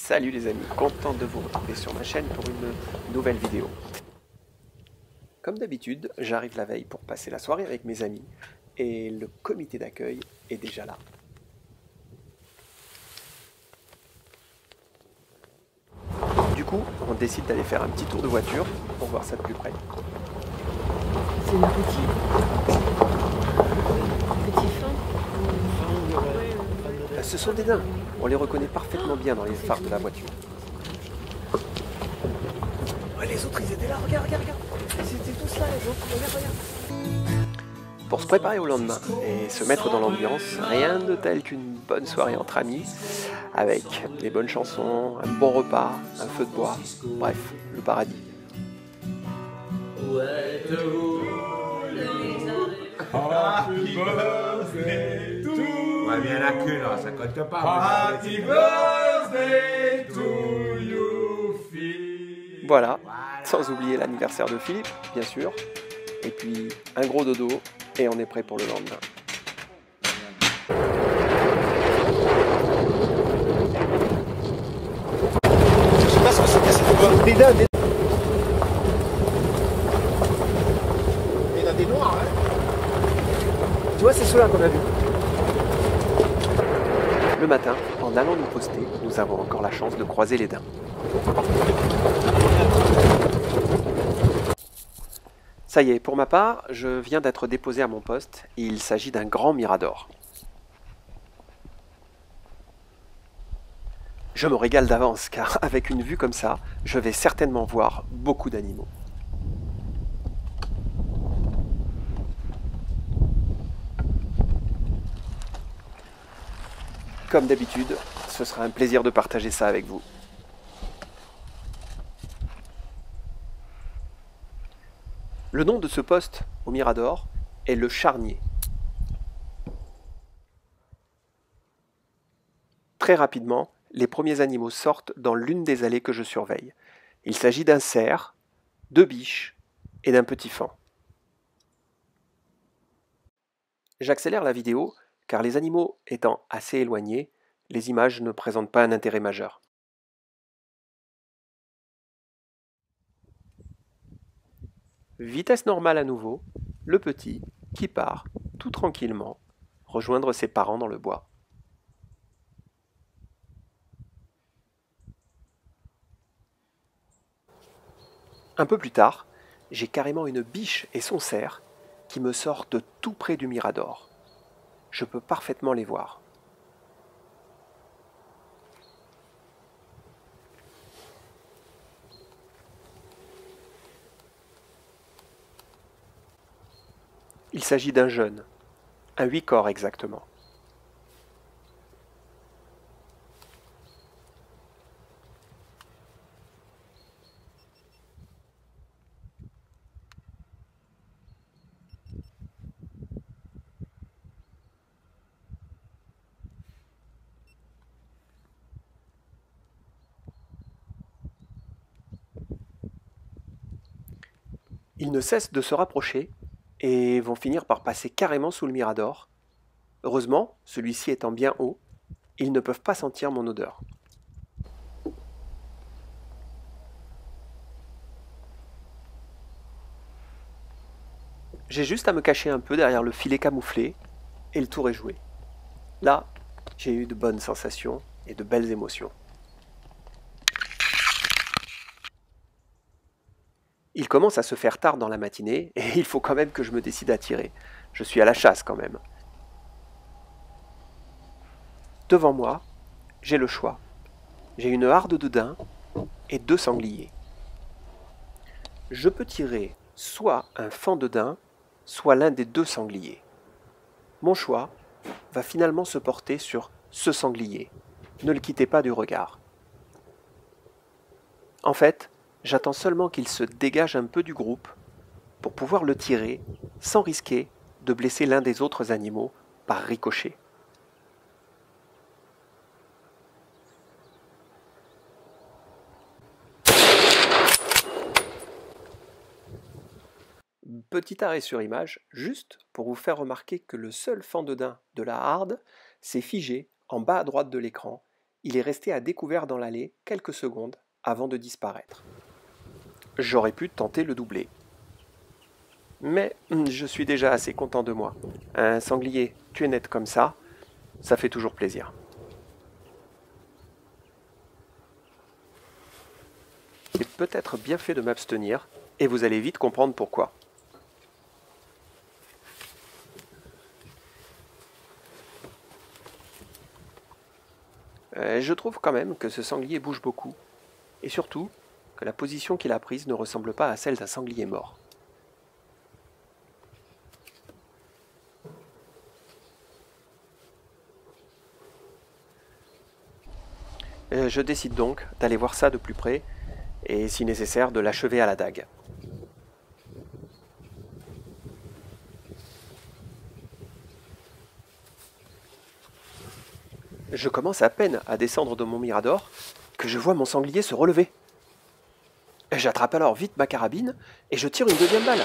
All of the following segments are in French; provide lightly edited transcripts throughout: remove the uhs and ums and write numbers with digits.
Salut les amis, content de vous retrouver sur ma chaîne pour une nouvelle vidéo. Comme d'habitude, j'arrive la veille pour passer la soirée avec mes amis et le comité d'accueil est déjà là. Du coup, on décide d'aller faire un petit tour de voiture pour voir ça de plus près. C'est le petit fin. Ce sont des nains, on les reconnaît parfaitement bien dans les phares de la voiture. Ouais, les autres ils étaient là, regarde. Ils étaient tous là les autres, regarde. Pour se préparer au lendemain et se mettre dans l'ambiance, rien de tel qu'une bonne soirée entre amis, avec des bonnes chansons, un bon repas, un feu de bois, bref, le paradis. Happy birthday to you. Ouais, bien la queue là, ça compte pas. Happy birthday to you, Phil. Voilà, sans oublier l'anniversaire de Philippe, bien sûr, et puis un gros dodo, et on est prêt pour le lendemain. Je sais pas ce que c'est que cette boîte. Des dents, des... Il y en a des noirs, hein. Tu vois, c'est ceux-là qu'on a vu. Le matin, en allant nous poster, nous avons encore la chance de croiser les daims. Ça y est, pour ma part, je viens d'être déposé à mon poste et il s'agit d'un grand mirador. Je me régale d'avance car avec une vue comme ça, je vais certainement voir beaucoup d'animaux. Comme d'habitude, ce sera un plaisir de partager ça avec vous. Le nom de ce poste au Mirador est le Charnier. Très rapidement, les premiers animaux sortent dans l'une des allées que je surveille. Il s'agit d'un cerf, de biches et d'un petit faon. J'accélère la vidéo car les animaux étant assez éloignés, les images ne présentent pas un intérêt majeur. Vitesse normale à nouveau, le petit qui part, tout tranquillement, rejoindre ses parents dans le bois. Un peu plus tard, j'ai carrément une biche et son cerf qui me sortent tout près du mirador. Je peux parfaitement les voir. Il s'agit d'un jeune, un 8 corps exactement. Ils ne cessent de se rapprocher et vont finir par passer carrément sous le mirador. Heureusement, celui-ci étant bien haut, ils ne peuvent pas sentir mon odeur. J'ai juste à me cacher un peu derrière le filet camouflé et le tour est joué. Là, j'ai eu de bonnes sensations et de belles émotions. Il commence à se faire tard dans la matinée et il faut quand même que je me décide à tirer. Je suis à la chasse quand même. Devant moi, j'ai le choix. J'ai une harde de daims et 2 sangliers. Je peux tirer soit un faon de daim, soit l'un des 2 sangliers. Mon choix va finalement se porter sur ce sanglier. Ne le quittez pas du regard. En fait, j'attends seulement qu'il se dégage un peu du groupe pour pouvoir le tirer sans risquer de blesser l'un des autres animaux par ricochet. Petit arrêt sur image, juste pour vous faire remarquer que le seul faon de daim de la harde s'est figé en bas à droite de l'écran. il est resté à découvert dans l'allée quelques secondes avant de disparaître. J'aurais pu tenter le doubler. Mais je suis déjà assez content de moi. Un sanglier tué net comme ça fait toujours plaisir. C'est peut-être bien fait de m'abstenir, et vous allez vite comprendre pourquoi. Je trouve quand même que ce sanglier bouge beaucoup, et surtout que la position qu'il a prise ne ressemble pas à celle d'un sanglier mort. Je décide donc d'aller voir ça de plus près, et si nécessaire de l'achever à la dague. Je commence à peine à descendre de mon mirador que je vois mon sanglier se relever. J'attrape alors vite ma carabine et je tire une deuxième balle.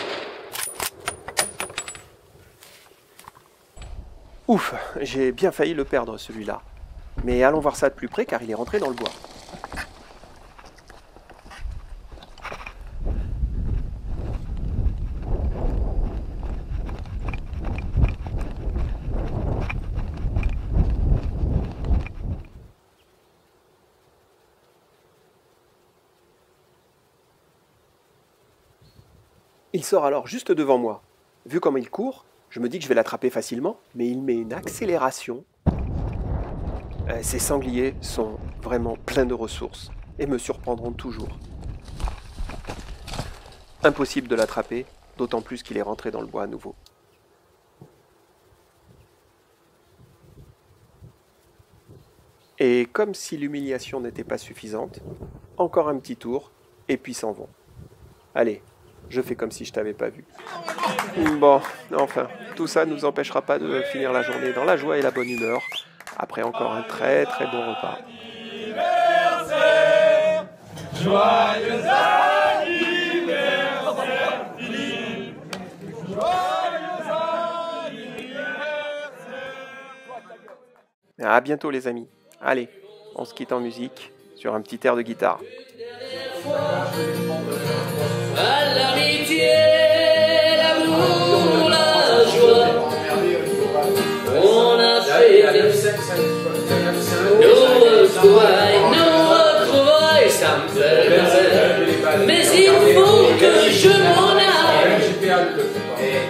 Ouf, j'ai bien failli le perdre celui-là. Mais allons voir ça de plus près car il est rentré dans le bois. Il sort alors juste devant moi. Vu comment il court, je me dis que je vais l'attraper facilement, mais il met une accélération. Ces sangliers sont vraiment pleins de ressources et me surprendront toujours. Impossible de l'attraper, d'autant plus qu'il est rentré dans le bois à nouveau. Et comme si l'humiliation n'était pas suffisante, encore un petit tour, et puis s'en vont. Allez, je fais comme si je t'avais pas vu. Bon, enfin, tout ça ne nous empêchera pas de finir la journée dans la joie et la bonne humeur, après encore un très très bon repas. Joyeux anniversaire, Philippe. Joyeux anniversaire. À bientôt les amis. Allez, on se quitte en musique sur un petit air de guitare. À l'amitié, l'amour, la joie, on a fait nos retrouvailles, ça me fait rêver. Mais il faut que je m'en aille,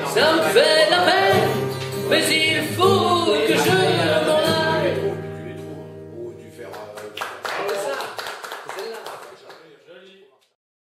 ça me fait la peine, mais il faut